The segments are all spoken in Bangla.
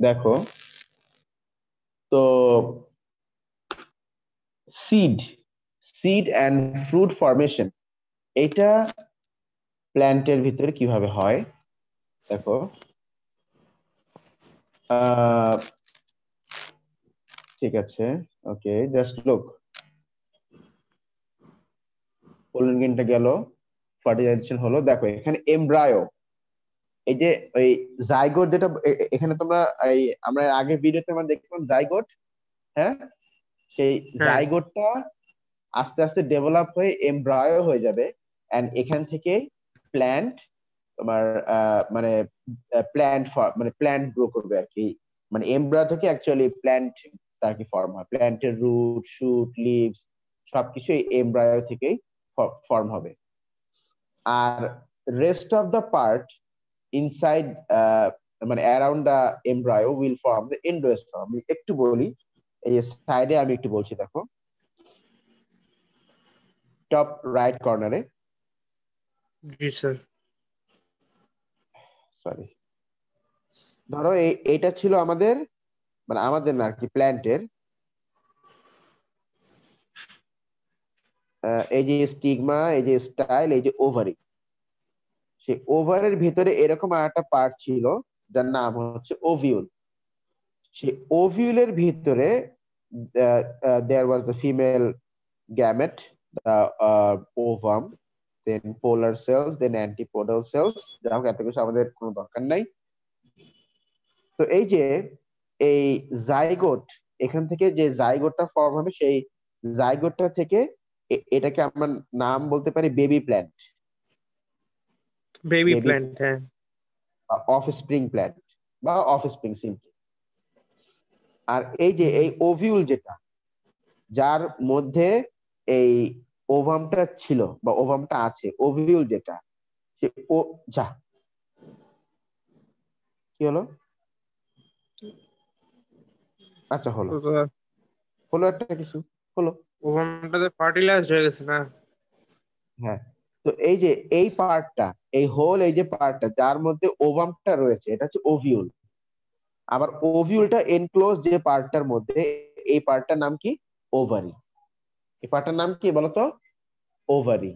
দেখো, তো seed seed and fruit formation এটা প্ল্যান্টের ভিতরে কিভাবে হয় দেখো। আহ ঠিক আছে, ওকে, জাস্ট লুক। পোলেন গ্রেনটা গেল, ফার্টিলাইজেশন হলো, দেখো এখানে এমব্রায়ো, এই যে ওই জাইগোট যেটা এখানে তোমরা এই আমরা আগে ভিডিওতে আমরা দেখলাম জাইগোট, হ্যাঁ, সেই হ্যাঁ জাইগোটটা আস্তে আস্তে ডেভেলপ হয়ে এমব্রায়ো হয়ে যাবে, এন্ড এখান থেকে প্ল্যান্ট তোমার মানে প্ল্যান্ট মানে প্ল্যান্ট গ্রো করবে আর কি। মানে এমব্রায়ো থেকে অ্যাকচুয়ালি প্ল্যান্ট আর কি ফর্ম হয়, প্ল্যান্টের রুট শুট লিভস সবকিছু এমব্রায়ো থেকেই ফর্ম হবে। আর rest of the part inside মানে around the embryo will form the endosperm. আমি একটু বলি, এই সাইডে আমি একটু বলছি, দেখো টপ রাইট কর্নারে, জি স্যার। সরি, ধরো এইটা ছিল আমাদের, মানে আমাদের না আর কি, প্ল্যান্টের এই যে স্টিগমা, এই যে স্টাইল, এই যে ওভারি, সেই ওভারের ভিতরে এরকম একটা পার্ট ছিল যার নাম হচ্ছে ওভিউল। সেই ওভিউলের ভিতরে there was the female gamete, the ovum, then polar cells, then antipodal cells. যা হোক, এত কিছু আমাদের কোনো দরকার নাই। তো এই যে এই জাইগোট, এখান থেকে যে জাইগোটটা ফর্ম হবে, সেই জাইগোটটা থেকে এটাকে আমরা নাম বলতে পারি baby plant, baby baby plant, হ্যাঁ। অফ স্প্রিং প্ল্যান্ট বা অফ স্প্রিং সিম্পলি। আর এই যে এই ওভিউল যেটা, যার মধ্যে এই ওভামটা ছিল বা ওভামটা আছে, ওভিউল যেটা, সে ও যা কি হলো, আচ্ছা হলো, হলো একটা কিছু হলো। ওভামটাতে ফার্টিলাইজড হয়ে গেছে না? হ্যাঁ, তো এই যে এই পার্টটা, এই হোল এই যে পার্টটা যার মধ্যে ওভামটা রয়েছে, এটা হচ্ছে ওভিউল। আবার ওভিউলটা এনক্লোজ যে পার্টটার মধ্যে, এই পার্টটার নাম কি? ওভারি। এই পার্টটার নাম কি বলতো? ওভারি।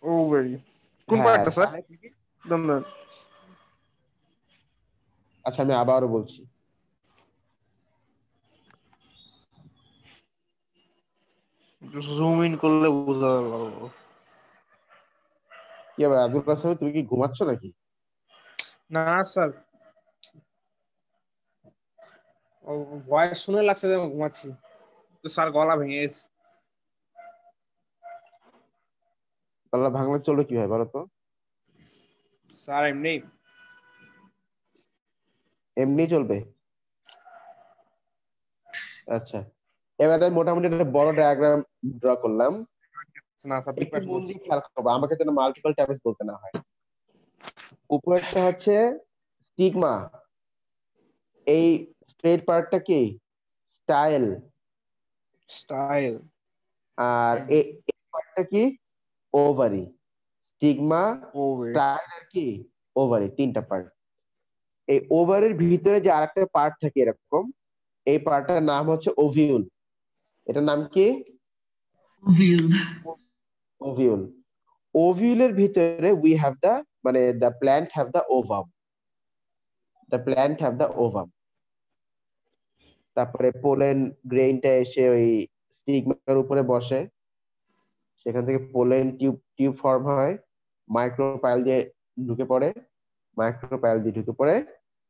ওভারি। কোন হ্যাঁ, পার্টটা স্যার? তাহলে ধন্যবাদ। আচ্ছা আমি আবারও বলছি, জুম ইন করলে বোঝা পারবো। কি হবে আব্দুল কাসেম, তুমি কি ঘুমাচ্ছ নাকি? না স্যার, ভয়েস শুনে লাগছে যে আমি ঘুমাচ্ছি, তো স্যার গলা ভেঙে গেছে। গলা ভাঙলে চলবে কিভাবে বলো তো? স্যার এমনি। এমনি চলবে? আচ্ছা, এবার আমি মোটামুটি একটা বড় ডায়াগ্রাম ড্র করলাম, না স্যার, একটু বিপাশ মন বলছি। দিয়ে খেয়াল করবো, আমাকে যেন মাল্টিপল টাইমস বলতে না হয়। উপরেরটা হচ্ছে স্টিগমা, এই স্ট্রেট পার্টটা কি? স্টাইল। স্টাইল। আর এই পার্টটা কি? ওভারি। Stigma, ovary. স্টাইল আর কি ওভারি, তিনটা পার্ট। এই ওভারের ভিতরে যে আরেকটা পার্ট থাকে এরকম, এই পার্টটার নাম হচ্ছে ওভিউল। এটার নাম কি? ওভিউল। ওভিউল। ওভিউলের ভিতরে উই হ্যাভ দা, মানে the plant have the ovum, the plant have the ovum. তারপরে পোলেন গ্রেইনটা এসে ওই স্টিগমার উপরে বসে, সেখান থেকে পোলেন টিউব টিউব ফর্ম হয়, মাইক্রোপাইল দিয়ে ঢুকে পড়ে, মাইক্রোপাইল দিয়ে ঢুকে পড়ে,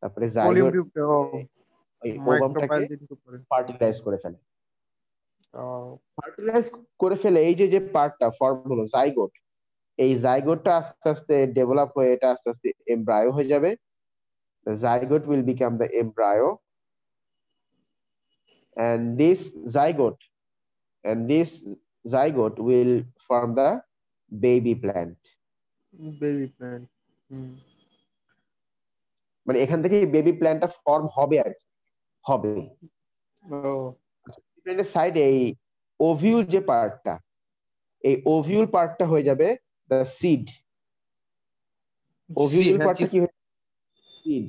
তারপরে ভলিউম জাইগোট টিউবটা, ওই ওভামটাকে মাইক্রোপাইল দিয়ে করে। ফার্টিলাইজ করে ফেলে। ও, ফার্টিলাইজ করে ফেলে এই যে যে পার্টটা ফর্ম হলো জাইগোট, এই জাইগোটটা আস্তে আস্তে ডেভেলপ হয়ে এটা আস্তে আস্তে এমব্রায়ো হয়ে যাবে। The zygote will become the embryo, and zygote this zygote will form the baby plant. Baby plant. মানে এখান থেকে বেবি প্ল্যান্টটা ফর্ম হবে আর কি, হবে। ও, সাইডে এই ওভিউল যে পার্টটা, এই ওভিউল পার্টটা হয়ে যাবে দ্য সিড। ওভিউল পার্টটা কি হবে? সিড।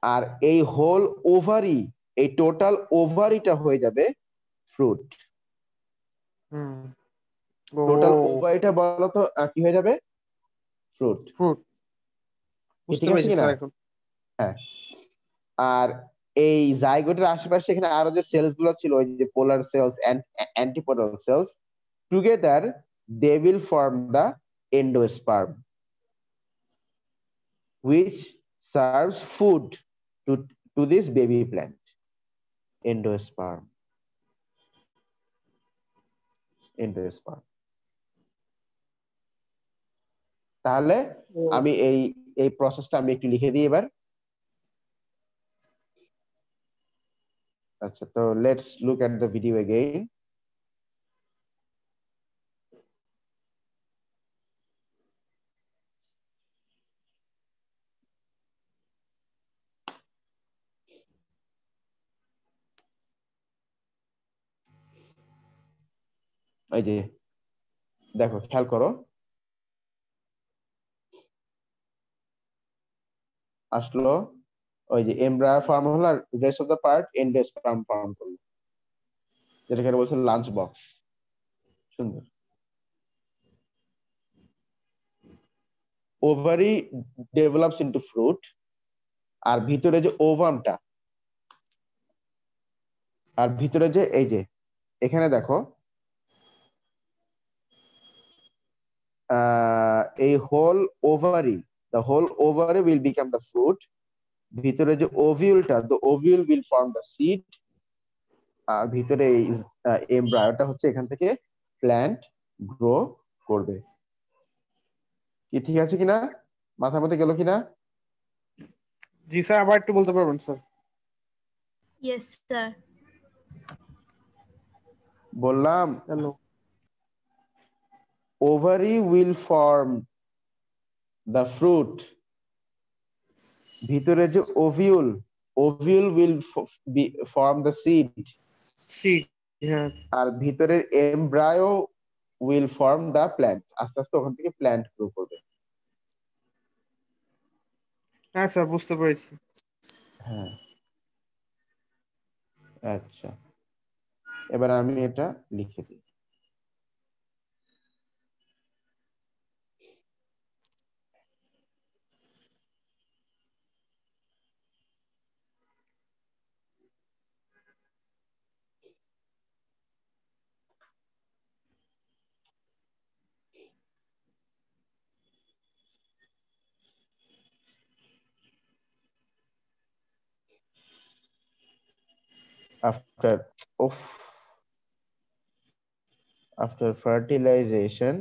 আর এই হোল ওভারি, এই টোটাল ওভারিটা হয়ে যাবে ফ্রুট। টোটাল ওভারিটা বলো তো কি হয়ে যাবে? ফ্রুট। ফ্রুট। বুঝতে ঠিক আছে পেরেছি কিনা? স্যার এখন। হ্যাঁ। আর এই জাইগোটের আশেপাশে এখানে আরো যে সেলস গুলো ছিল, ওই যে polar cells and antipodal cells, together they will form the endosperm which serves food to this baby plant. Endosperm. Endosperm. তাহলে আমি এই প্রসেসটা আমি একটু লিখে দিই এবার। আচ্ছা, তো let's look at the video again. এই যে দেখো, খেয়াল করো, আসলো ওই যে এমব্রায়ো ফর্ম হলো আর rest of the part endosperm form করলো, যেটাকে বলছে লাঞ্চ বক্স। সুন্দর। ওভারি ডেভেলপস ইনটু ফ্রুট, আর ভিতরে যে ওভামটা, আর ভিতরে যে এই যে এখানে দেখো এই whole ovary, the whole ovary will become the fruit. ভিতরে যে ওভিউলটা, the ovule will form the seed. আর ভিতরে এই এমব্রায়োটা হচ্ছে এখান থেকে প্ল্যান্ট গ্রো করবে। কি ঠিক আছে কিনা? মাথার মধ্যে গেল কিনা? জি স্যার, আবার একটু বলতে পারবেন স্যার? Yes, sir. বললাম hello. ovary will form the fruit, ভিতরে যে ovule, ovule will form the seed, seed. হ্যাঁ। আর ভিতরের embryo will form the plant। আস্তে আস্তে ওখান থেকে প্ল্যান্ট গ্রো করবে। হ্যাঁ স্যার, বুঝতে পেরেছি। হ্যাঁ, আচ্ছা, এবার আমি এটা লিখে দিই। After fertilization,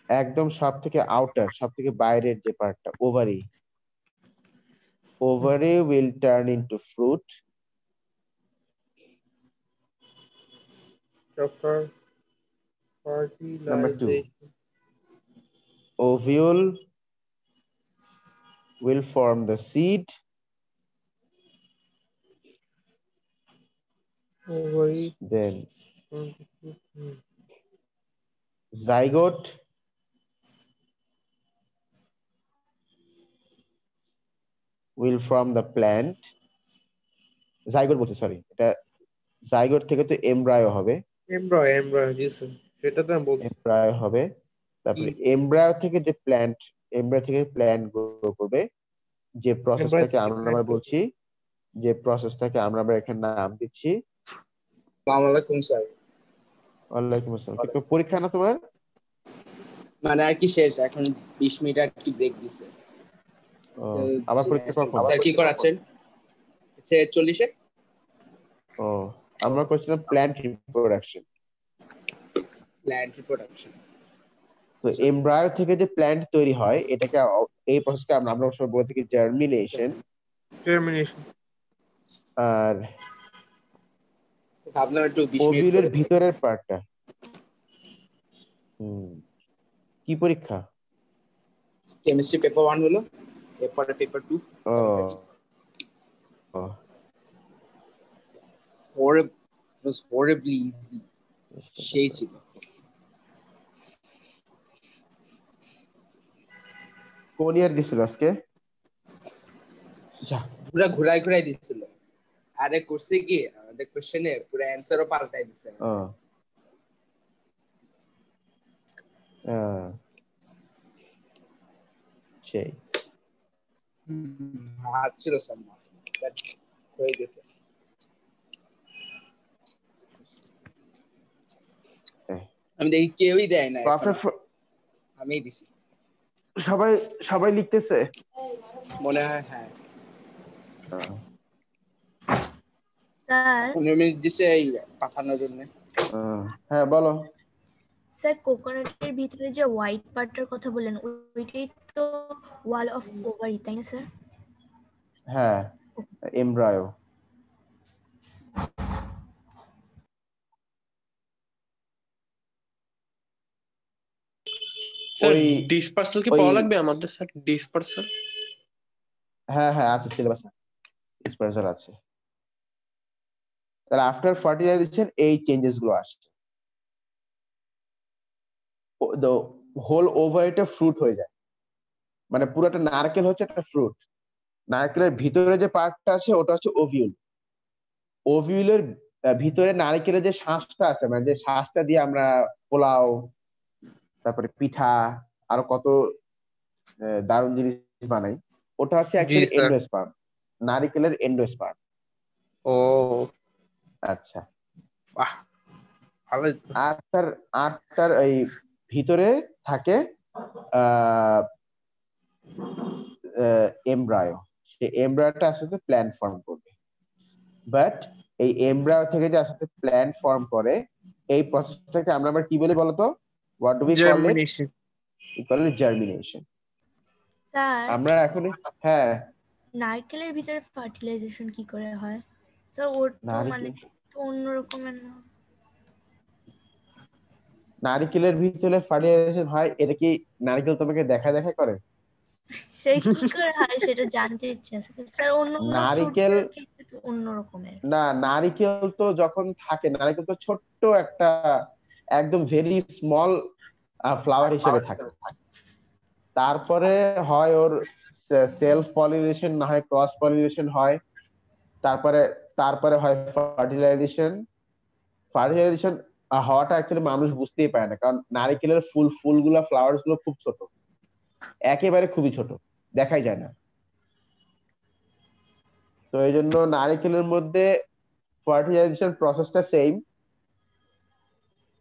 একদম সব থেকে আউটার, সব থেকে বাইরের যে পার্টটা, ovary, ovary will turn into fruit. After Number 2, fertilization, ovule will form the seed. ovary, Then zygote will form the plant. Zygote বলতে, সরি, এটা জাইগোট থেকে তো এমব্রায়ো হবে। এমব্রায়ো, জি স্যার, সেটা তো আমি বলছি। এমব্রায়ো হবে, তারপরে এমব্রায়ো থেকে যে প্ল্যান্ট, এমব্রায়ো থেকে প্ল্যান্ট গ্রো করবে। যে প্রসেসটাকে আমরা আবার বলছি, যে প্রসেসটাকে আমরা আবার এখানে নাম দিচ্ছি। আসসালামু আলাইকুম স্যার। ওয়ালাইকুম আসসালাম। কিন্তু পরীক্ষা না তোমার? মানে আর কি শেষ, এখন 20 মিনিট আর কি ব্রেক দিছে। আবার পরীক্ষা কখন? স্যার কি করাচ্ছেন? 40-এ। ও, আমরা করছিলাম প্ল্যান্ট রিপ্রোডাকশন। Plant reproduction. তো এমব্রায়ো থেকে যে প্ল্যান্ট তৈরি হয়, এটাকে এই প্রসেসকে আমরা সব বলে থাকি জার্মিনেশন। আর ভাবলাম একটু 20 মিনিট ওভিউলের ভিতরের পার্টটা। কি পরীক্ষা? কেমিস্ট্রি পেপার 1 হলো, এরপরে পেপার 2। ও, It was horribly easy. সেই ছিল। কোন ইয়ার দিছিল আজকে? যা পুরা ঘুরাই ঘুরাই দিছিল। আরে করছে কি আমাদের কোশ্চেনে পুরো অ্যানসারও পাল্টাই দিছে। সেই হাত ছিল সম্মান হয়ে গেছে। আমি দেখি কেউই দেয় না, আমি দিছি। সবাই সবাই লিখতেছে মনে হয়। হ্যাঁ স্যার 15 মিনিট দিছে এই পাঠানোর জন্য। হ্যাঁ বলো স্যার, কোকোনাটের ভিতরে যে হোয়াইট পার্টটার কথা বললেন ওইটাই তো ওয়াল অফ ওভারি, তাই না স্যার? হ্যাঁ, এমব্রায়ো। স্যার ডিসপার্সাল কি পাওয়া লাগবে আমাদের স্যার? ডিসপার্সাল? হ্যাঁ হ্যাঁ আছে, সিলেবাসে ডিসপার্সাল আছে। তাহলে আফটার ফার্টিলাইজেশন এই চেঞ্জেস গুলো আসছে, দ্য হোল ওভারিটা ফ্রুট হয়ে যায়, মানে পুরোটা নারকেল হচ্ছে একটা ফ্রুট। নারকেলের ভিতরে যে পার্টটা আছে ওটা হচ্ছে ওভিউল। ওভিউলের ভিতরে নারকেলের যে শ্বাসটা আছে, মানে যে শ্বাসটা দিয়ে আমরা পোলাও, তারপরে পিঠা, আরো কত দারুণ জিনিস বানাই, ওটা হচ্ছে অ্যাকচুয়ালি এন্ডোস্পার্ম, নারকেলের এন্ডোস্পার্ম। ও আচ্ছা, বাহ ভালো। আর তার এই ভিতরে থাকে এমব্রায়ো। সেই এমব্রায়োটা আসলে প্ল্যান্ট ফর্ম করবে, বাট এই এমব্রায়ো থেকে যে আসলে প্ল্যান্ট ফর্ম করে এই প্রসেসটাকে আমরা আবার কি বলি বলতো? What do we call it? We call it germination. Sir আমরা এখন হ্যাঁ, নারকেলের ভিতরে ফার্টিলাইজেশন কি করে হয় স্যার? ওর তো মানে অন্য রকমের না। নারকেলের ভিতরে ফার্টিলাইজেশন হয়, এটা কি নারকেল তোমাকে দেখা দেখা করে? সে কি করে হয় সেটা জানতে ইচ্ছা আছে স্যার। অন্য নারকেল অন্য রকমের না, নারকেল তো যখন থাকে, নারকেল তো ছোট্ট একটা একদম ভেরি স্মল ফ্লাওয়ার হিসেবে থাকে। তারপরে হয় ওর সেলফ পলিনেশন, না হয় ক্রস পলিনেশন হয়, তারপরে তারপরে হয় ফার্টিলাইজেশন। ফার্টিলাইজেশন হওয়াটা অ্যাকচুয়ালি মানুষ বুঝতেই পারে না, কারণ নারকেলের ফুলগুলা, ফ্লাওয়ার্স গুলো খুব ছোট, একেবারে খুবই ছোট, দেখাই যায় না। তো এই জন্য নারকেলের মধ্যে ফার্টিলাইজেশন প্রসেসটা সেম,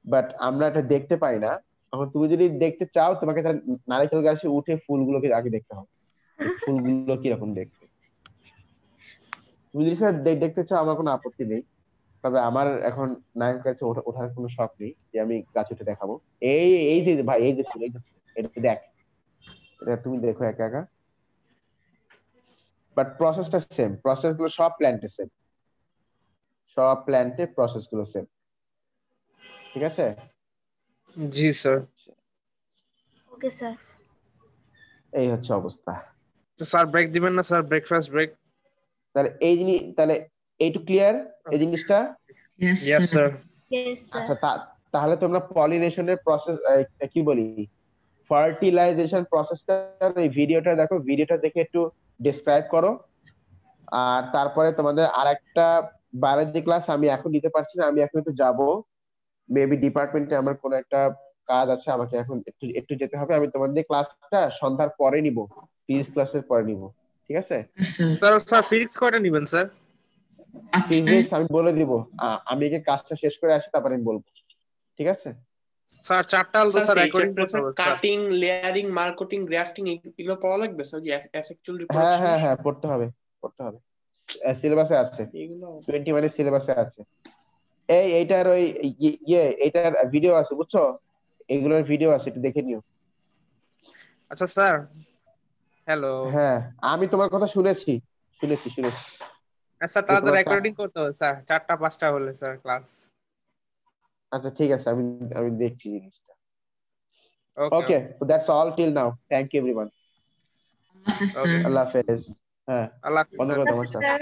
বাট আমরা এটা দেখতে পাই না। এখন তুমি যদি দেখতে চাও, তোমাকে তাহলে নারকেল গাছে উঠে ফুলগুলোকে আগে দেখতে হবে, ফুলগুলো কিরকম দেখতে। তুমি যদি স্যার দেখতে চাও, আমার কোনো আপত্তি নেই, তবে আমার এখন নারকেল গাছে ওঠার কোনো শখ নেই যে আমি গাছ উঠে দেখাবো। এই এই যে ভাই, এই যে ফুল, এই যে এটা দেখ, এটা তুমি দেখো একা একা, বাট প্রসেসটা সেম, প্রসেস গুলো সব প্ল্যান্টে সেম, সব প্ল্যান্টে প্রসেস গুলো সেম। ঠিক আছে? জি স্যার। Okay sir. এই হচ্ছে অবস্থা। তো স্যার ব্রেক দিবেন না স্যার? Breakfast break? তাহলে এই জিনিস, তাহলে এইটু ক্লিয়ার এই জিনিসটা? Yes sir. আচ্ছা, তাহলে তোমরা পলিনেশনের প্রসেস, কি বলি, ফার্টিলাইজেশন প্রসেসটার এই ভিডিওটা দেখো, ভিডিওটা দেখে একটু ডেসক্রাইব করো। আর তারপরে তোমাদের আরেকটা বায়োলজি ক্লাস আমি এখন নিতে পারছি না, আমি এখন একটু যাবো, মেবি ডিপার্টমেন্টে আমার কোনো একটা কাজ আছে, আমাকে এখন একটু একটু যেতে হবে। আমি তোমাদের ক্লাসটা সন্ধ্যার পরে নিব, ফিজিক্স ক্লাসের পরে নিব, ঠিক আছে? স্যার ফিজিক্স কয়টা নেবেন স্যার? ফিজিক্স আমি বলে দিব, আমি আগে কাজটা শেষ করে আসি, তারপরে আমি বলবো, ঠিক আছে? স্যার চারটা আলো স্যার রেকর্ডিং করতে হবে। কাটিং, লেয়ারিং, মার্কেটিং, গ্রাফটিং এগুলো পাওয়া লাগবে স্যার? অ্যাসেক্সুয়াল হ্যাঁ রিপ্রোডাকশন? হ্যাঁ হ্যাঁ, পড়তে হবে, পড়তে হবে, সিলেবাসে আছে, এগুলো 20 মানে সিলেবাসে আছে। এইটার ওই এইটার ভিডিও আছে, বুঝছো? এগুলোর ভিডিও আছে, একটু দেখে নিও। আচ্ছা স্যার। হ্যালো। হ্যাঁ, আমি তোমার কথা শুনেছি শুনেছি শুনেছি। স্যার তাহলে তো রেকর্ডিং করতে হবে স্যার, 4টা 5টা হলে স্যার ক্লাস। আচ্ছা ঠিক আছে, আমি আমি দেখছি জিনিসটা। Okay, that's all till now. Thank you everyone. আল্লাহ হাফেজ স্যার। আল্লাহ হাফেজ। হ্যাঁ আল্লাহ হাফেজ বন্ধ স্যার। করে দাও মাস্টার। স্যার